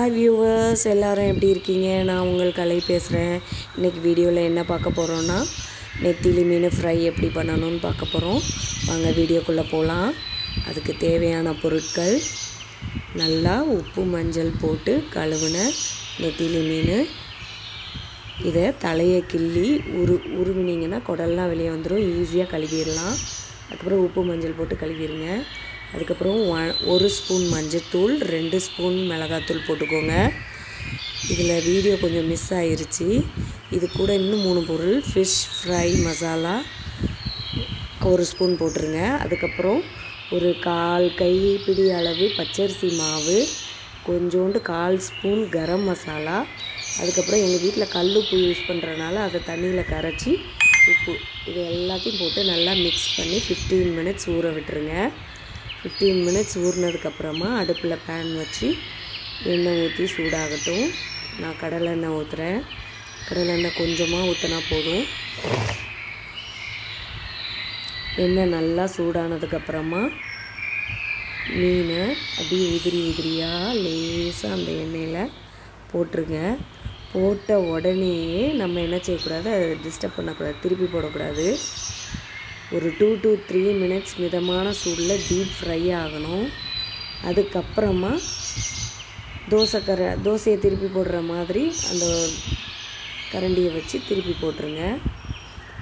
Hi viewers, எல்லாரும் எப்படி இருக்கீங்க? நான் உங்கள் கலை பேசுகிறேன். இன்றைக்கி வீடியோவில் என்ன பார்க்க போகிறோன்னா, நெத்திலி மீன் ஃப்ரை எப்படி பண்ணணும்னு பார்க்க போகிறோம். வாங்க வீடியோக்குள்ளே போகலாம். அதுக்கு தேவையான பொருட்கள்: நல்லா உப்பு மஞ்சள் போட்டு கழுவுன நெத்திலி மீன். இதை தலையை கிள்ளி உருவினீங்கன்னா குடல்லாம் வெளியே வந்துடும். ஈஸியாக கழுவிடலாம். அதுக்கப்புறம் உப்பு மஞ்சள் போட்டு கழுவிடுங்க. அதுக்கப்புறம் 1 ஸ்பூன் மஞ்சத்தூள், 2 ஸ்பூன் மிளகாத்தூள் போட்டுக்கோங்க. இதில் வீடியோ கொஞ்சம் மிஸ் ஆகிருச்சு. இது கூட இன்னும் 3 பொருள்: ஃபிஷ் ஃப்ரை மசாலா 1 ஸ்பூன் போட்டுருங்க. அதுக்கப்புறம் ஒரு 1/4 கைப்பிடி அளவு பச்சரிசி மாவு, கொஞ்சோண்டு 1/4 ஸ்பூன் கரம் மசாலா. அதுக்கப்புறம் எங்கள் வீட்டில் கல்லுப்பு யூஸ் பண்ணுறதுனால அதை தண்ணியில் கரைச்சி உப்பு, இது எல்லாத்தையும் போட்டு நல்லா மிக்ஸ் பண்ணி 15 மினிட்ஸ் ஊற விட்டுருங்க. 15 மினிட்ஸ் ஊறினதுக்கப்புறமா அடுப்பில் பேன் வச்சு எண்ணெய் ஊற்றி சூடாகட்டும். நான் கடலெண்ணெய் ஊற்றுறேன். கடலெண்ணெய் கொஞ்சமாக ஊற்றினா போதும். எண்ணெய் நல்லா சூடானதுக்கப்புறமா மீனை அப்படியே உதிரியாக லேசாக அந்த எண்ணெயில் போட்டுருங்க. போட்ட உடனேயே நம்ம என்ன செய்யக்கூடாது, அதை டிஸ்டர்ப் பண்ணக்கூடாது, திருப்பி போடக்கூடாது. ஒரு 2 to 3 மினிட்ஸ் மிதமான சூடில் டீப் ஃப்ரை ஆகணும். அதுக்கப்புறமா தோசையை திருப்பி போடுற மாதிரி அந்த கரண்டியை வச்சு திருப்பி போட்டுருங்க.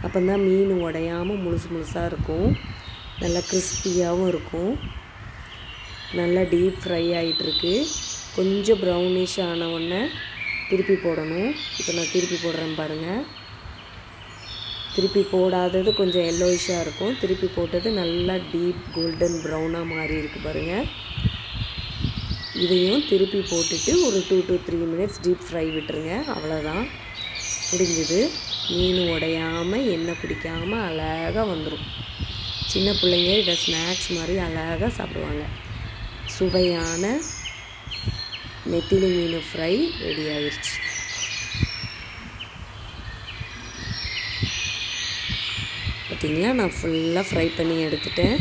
அப்போ தான் மீன் உடையாமல் முழுசாக இருக்கும், நல்லா கிறிஸ்பியாகவும் இருக்கும். நல்லா டீப் ஃப்ரை ஆகிட்டுருக்கு. கொஞ்சம் ப்ரௌனிஷ் ஆன உடனே திருப்பி போடணும். இப்போ நான் திருப்பி போடுறேன் பாருங்கள். திருப்பி போடாதது கொஞ்சம் எல்லோயிஷாக இருக்கும், திருப்பி போட்டது நல்லா டீப் கோல்டன் ப்ரௌனாக மாறி இருக்குது பாருங்கள். இதையும் திருப்பி போட்டுட்டு ஒரு 2 to 3 மினிட்ஸ் டீப் ஃப்ரை விட்டுருங்க. அவ்வளோதான், முடிஞ்சுது. மீன் உடையாமல் எண்ணெய் குடிக்காமல் அழகாக வந்துடும். சின்ன பிள்ளைங்க இதை ஸ்நாக்ஸ் மாதிரி அழகாக சாப்பிடுவாங்க. சுவையான நெத்திலி மீன் ஃப்ரை ரெடி ஆயிடுச்சு. பார்த்திங்களா, நான் ஃபுல்லாக ஃப்ரை பண்ணி எடுத்துட்டேன்.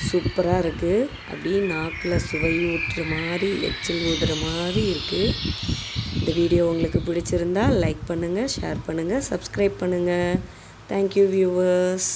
சூப்பராக இருக்குது. அப்படியே நாக்கில் சுவை ஊற்றுற மாதிரி, எச்சில் ஊதுற மாதிரி இருக்குது. இந்த வீடியோ உங்களுக்கு பிடிச்சிருந்தால் லைக் பண்ணுங்கள், ஷேர் பண்ணுங்கள், சப்ஸ்கிரைப் பண்ணுங்கள். Thank you viewers.